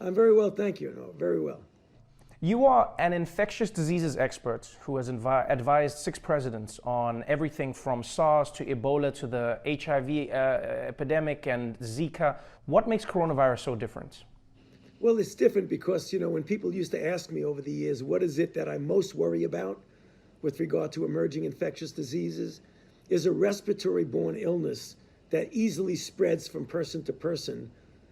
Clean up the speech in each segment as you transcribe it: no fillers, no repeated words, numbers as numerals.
I'm very well, thank you. No, very well. You are an infectious diseases expert who has advised 6 presidents on everything from SARS to Ebola to the HIV epidemic and Zika. What makes coronavirus so different? Well, it's different because, when people used to ask me over the years, what is it that I most worry about with regard to emerging infectious diseases, is a respiratory-borne illness that easily spreads from person to person,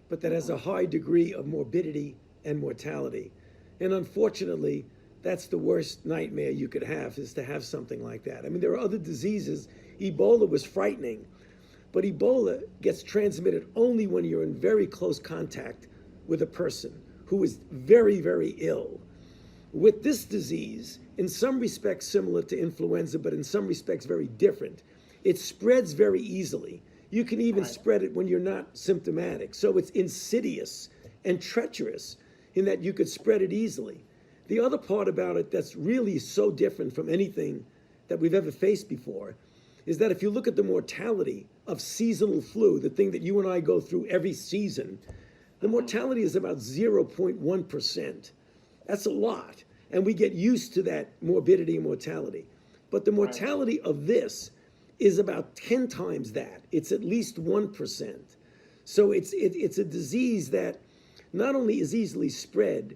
but that has a high degree of morbidity and mortality. And unfortunately, that's the worst nightmare you could have, is to have something like that. I mean, there are other diseases. Ebola was frightening, but Ebola gets transmitted only when you're in very close contact with a person who is very, very ill. With this disease, in some respects similar to influenza, but in some respects very different, it spreads very easily. You can even spread it when you're not symptomatic. So it's insidious and treacherous in that you could spread it easily. The other part about it that's really so different from anything that we've ever faced before is that if you look at the mortality of seasonal flu, the thing that you and I go through every season, the mortality is about 0.1%. That's a lot. And we get used to that morbidity and mortality. But the mortality of this is about 10 times that. It's at least 1%. So it's a disease that not only is easily spread,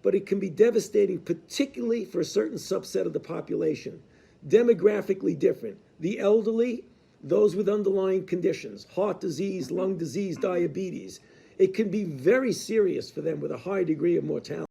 but it can be devastating, particularly for a certain subset of the population. Demographically different. The elderly, those with underlying conditions, heart disease, lung disease, diabetes. It can be very serious for them with a high degree of mortality.